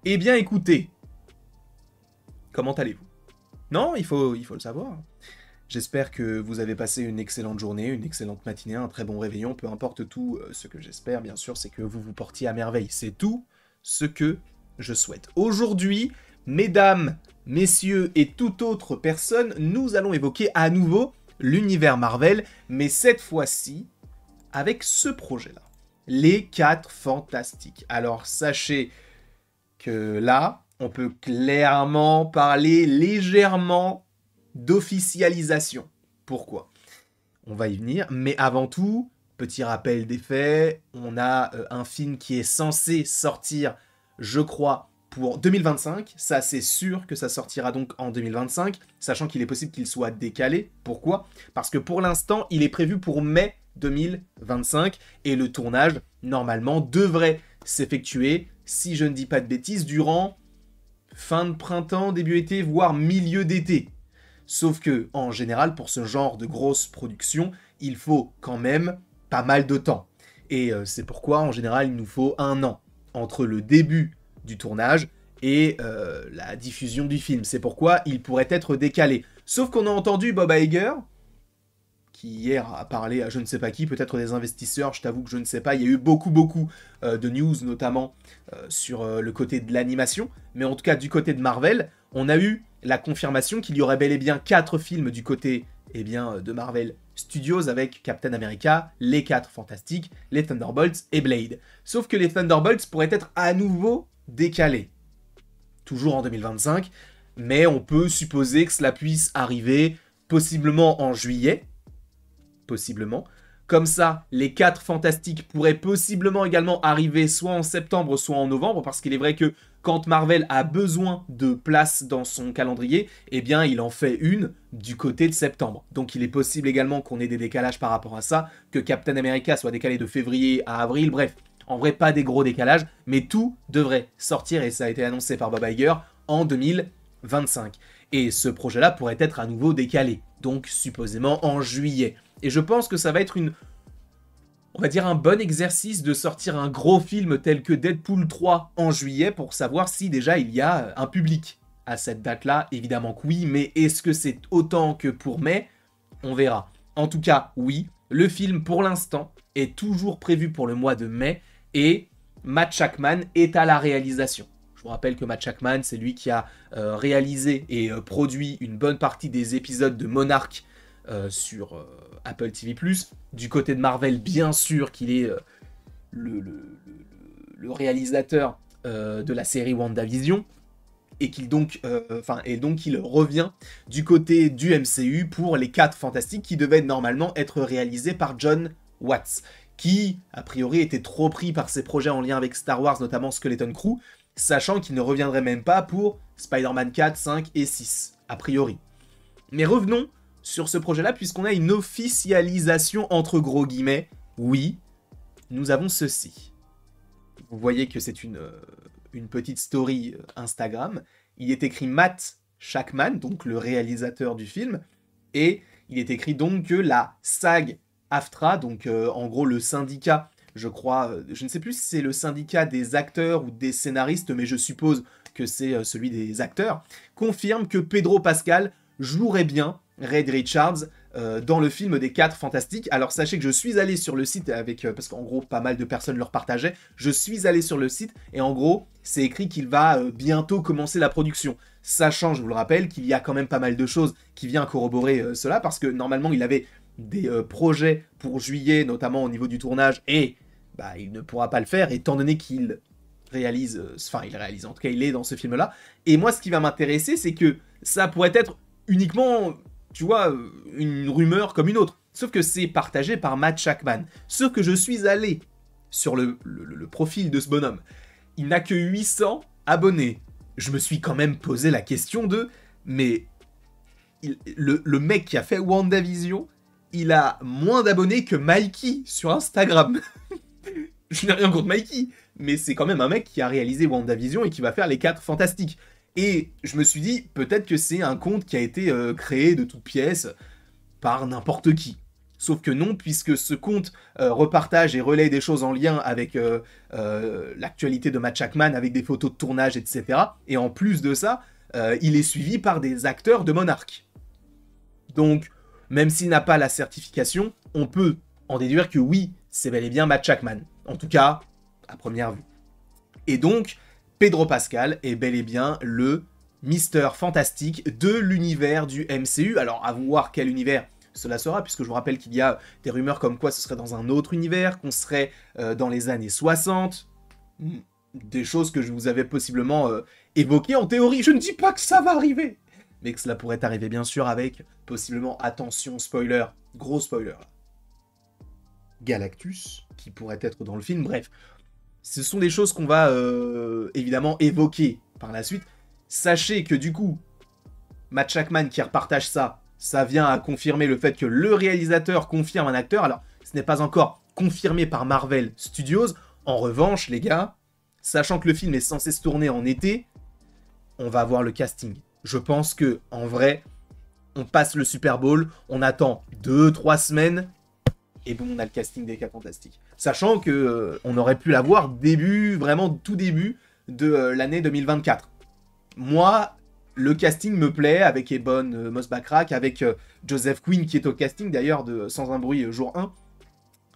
Eh bien écoutez, comment allez-vous? Non, il faut le savoir. J'espère que vous avez passé une excellente journée, une excellente matinée, un très bon réveillon, peu importe tout. Ce que j'espère, bien sûr, c'est que vous vous portiez à merveille. C'est tout ce que je souhaite. Aujourd'hui, mesdames, messieurs et toute autre personne, nous allons évoquer à nouveau l'univers Marvel, mais cette fois-ci avec ce projet-là. Les 4 Fantastiques. Alors sachez que là, on peut clairement parler légèrement d'officialisation. Pourquoi? On va y venir, mais avant tout, petit rappel des faits, on a un film qui est censé sortir, je crois, pour 2025. Ça, c'est sûr que ça sortira donc en 2025, sachant qu'il est possible qu'il soit décalé. Pourquoi? Parce que pour l'instant, il est prévu pour mai 2025, et le tournage, normalement, devrait s'effectuer, si je ne dis pas de bêtises, durant fin de printemps, début été, voire milieu d'été. Sauf que, en général, pour ce genre de grosse production, il faut quand même pas mal de temps. Et c'est pourquoi, en général, il nous faut 1 an entre le début du tournage et la diffusion du film. C'est pourquoi il pourrait être décalé. Sauf qu'on a entendu Bob Iger, qui hier a parlé à je ne sais pas qui, peut-être des investisseurs, je t'avoue que je ne sais pas, il y a eu beaucoup de news, notamment sur le côté de l'animation, mais en tout cas du côté de Marvel, on a eu la confirmation qu'il y aurait bel et bien 4 films du côté de Marvel Studios avec Captain America, les 4 Fantastiques, les Thunderbolts et Blade. Sauf que les Thunderbolts pourraient être à nouveau décalés, toujours en 2025, mais on peut supposer que cela puisse arriver possiblement en juillet, possiblement. Comme ça, les 4 Fantastiques pourraient possiblement également arriver soit en septembre, soit en novembre, parce qu'il est vrai que quand Marvel a besoin de place dans son calendrier, eh bien, il en fait une du côté de septembre. Donc il est possible également qu'on ait des décalages par rapport à ça, que Captain America soit décalé de février à avril, bref. En vrai, pas des gros décalages, mais tout devrait sortir, et ça a été annoncé par Bob Iger, en 2025. Et ce projet-là pourrait être à nouveau décalé, donc supposément en juillet. Et je pense que ça va être on va dire un bon exercice de sortir un gros film tel que Deadpool 3 en juillet pour savoir si déjà il y a un public à cette date-là. Évidemment que oui, mais est-ce que c'est autant que pour mai? On verra. En tout cas, oui, le film pour l'instant est toujours prévu pour le mois de mai et Matt Shakman est à la réalisation. Je vous rappelle que Matt Shakman, c'est lui qui a réalisé et produit une bonne partie des épisodes de Monarch sur Apple TV+. Du côté de Marvel, bien sûr qu'il est le réalisateur de la série WandaVision, et donc il revient du côté du MCU pour les 4 Fantastiques qui devaient normalement être réalisés par John Watts, qui a priori était trop pris par ses projets en lien avec Star Wars, notamment Skeleton Crew, sachant qu'il ne reviendrait même pas pour Spider-Man 4, 5 et 6, a priori. Mais revenons sur ce projet-là, puisqu'on a une officialisation entre gros guillemets. Oui, nous avons ceci. Vous voyez que c'est une petite story Instagram. Il est écrit Matt Shakman, donc le réalisateur du film, et il est écrit donc que la SAG-AFTRA, donc en gros le syndicat, je crois, je ne sais plus si c'est le syndicat des acteurs ou des scénaristes, mais je suppose que c'est celui des acteurs, confirme que Pedro Pascal jouerait bien Reed Richards dans le film des 4 Fantastiques. Alors sachez que je suis allé sur le site parce qu'en gros pas mal de personnes le partageaient, je suis allé sur le site et en gros c'est écrit qu'il va bientôt commencer la production. Sachant, je vous le rappelle, qu'il y a quand même pas mal de choses qui viennent corroborer cela, parce que normalement il avait des projets pour juillet, notamment au niveau du tournage, et bah, il ne pourra pas le faire étant donné qu'il réalise, en tout cas il est dans ce film-là. Et moi ce qui va m'intéresser, c'est que ça pourrait être uniquement, tu vois, une rumeur comme une autre. Sauf que c'est partagé par Matt Shakman. Sauf que je suis allé sur le profil de ce bonhomme. Il n'a que 800 abonnés. Je me suis quand même posé la question de... Mais le mec qui a fait WandaVision, il a moins d'abonnés que Mikey sur Instagram. Je n'ai rien contre Mikey, mais c'est quand même un mec qui a réalisé WandaVision et qui va faire les 4 Fantastiques. Et je me suis dit, peut-être que c'est un compte qui a été créé de toutes pièces par n'importe qui. Sauf que non, puisque ce compte repartage et relaie des choses en lien avec l'actualité de Matt Shakman, avec des photos de tournage, etc. Et en plus de ça, il est suivi par des acteurs de Monarch. Donc, même s'il n'a pas la certification, on peut en déduire que oui, c'est bel et bien Matt Shakman. En tout cas, à première vue. Et donc, Pedro Pascal est bel et bien le Mister Fantastique de l'univers du MCU. Alors, à voir quel univers cela sera, puisque je vous rappelle qu'il y a des rumeurs comme quoi ce serait dans un autre univers, qu'on serait dans les années 60. Des choses que je vous avais possiblement évoquées en théorie. Je ne dis pas que ça va arriver, mais que cela pourrait arriver bien sûr avec, possiblement, attention, spoiler, gros spoiler, Galactus, qui pourrait être dans le film, bref. Ce sont des choses qu'on va évidemment évoquer par la suite. Sachez que du coup, Matt Shakman qui repartage ça vient à confirmer le fait que le réalisateur confirme un acteur. Alors, ce n'est pas encore confirmé par Marvel Studios. En revanche, les gars, sachant que le film est censé se tourner en été, on va avoir le casting. Je pense que, en vrai, on passe le Super Bowl, on attend 2-3 semaines, et bon, on a le casting des 4 Fantastiques. Sachant que on aurait pu l'avoir vraiment tout début de l'année 2024. Moi, le casting me plaît, avec Ebon Moss-Backrack, avec Joseph Quinn qui est au casting d'ailleurs de Sans un bruit jour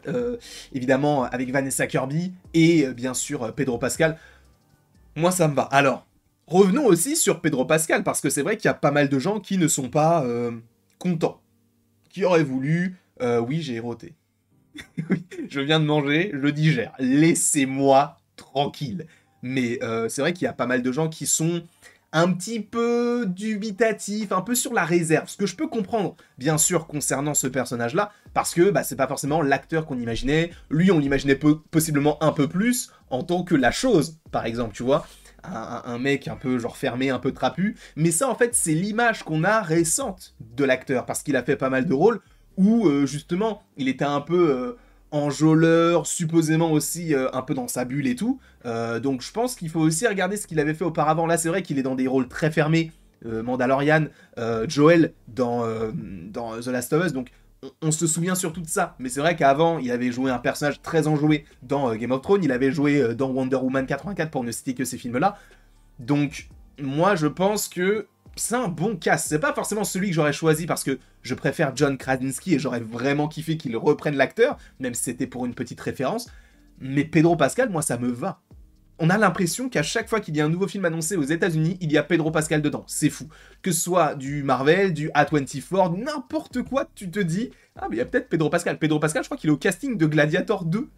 1. Évidemment avec Vanessa Kirby et bien sûr Pedro Pascal. Moi ça me va. Alors, revenons aussi sur Pedro Pascal, parce que c'est vrai qu'il y a pas mal de gens qui ne sont pas contents. Qui auraient voulu... oui, j'ai roté. Oui, je viens de manger, je digère. Laissez-moi tranquille. Mais c'est vrai qu'il y a pas mal de gens qui sont un petit peu dubitatifs, un peu sur la réserve. Ce que je peux comprendre, bien sûr, concernant ce personnage-là, parce que c'est pas forcément l'acteur qu'on imaginait. Lui, on l'imaginait possiblement un peu plus en tant que la chose, par exemple, tu vois. Un mec un peu genre fermé, un peu trapu. Mais ça, en fait, c'est l'image qu'on a récente de l'acteur, parce qu'il a fait pas mal de rôles où, justement, il était un peu... enjôleur, supposément aussi un peu dans sa bulle et tout. Donc je pense qu'il faut aussi regarder ce qu'il avait fait auparavant. Là, c'est vrai qu'il est dans des rôles très fermés. Mandalorian, Joel dans The Last of Us. Donc on se souvient surtout de ça. Mais c'est vrai qu'avant, il avait joué un personnage très enjoué dans Game of Thrones. Il avait joué dans Wonder Woman 84 pour ne citer que ces films-là. Donc moi, je pense que c'est un bon cast. C'est pas forcément celui que j'aurais choisi parce que je préfère John Krasinski et j'aurais vraiment kiffé qu'il reprenne l'acteur, même si c'était pour une petite référence. Mais Pedro Pascal, moi, ça me va. On a l'impression qu'à chaque fois qu'il y a un nouveau film annoncé aux États-Unis, il y a Pedro Pascal dedans. C'est fou. Que ce soit du Marvel, du A24, n'importe quoi, tu te dis, ah, mais il y a peut-être Pedro Pascal. Pedro Pascal, je crois qu'il est au casting de Gladiator 2.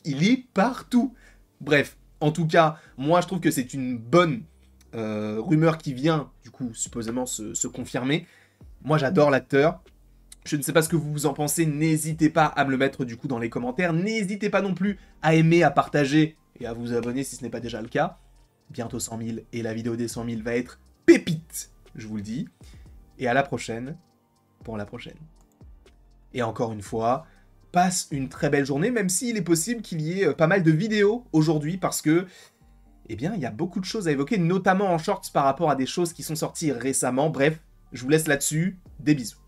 Il est partout. Bref, en tout cas, moi, je trouve que c'est une bonne rumeur qui vient, du coup, supposément se confirmer. Moi, j'adore l'acteur. Je ne sais pas ce que vous en pensez. N'hésitez pas à me le mettre, du coup, dans les commentaires. N'hésitez pas non plus à aimer, à partager et à vous abonner si ce n'est pas déjà le cas. Bientôt 100 000 et la vidéo des 100 000 va être pépite, je vous le dis. Et à la prochaine pour la prochaine. Et encore une fois, passe une très belle journée, même s'il est possible qu'il y ait pas mal de vidéos aujourd'hui, parce que eh bien, il y a beaucoup de choses à évoquer, notamment en shorts par rapport à des choses qui sont sorties récemment. Bref, je vous laisse là-dessus. Des bisous.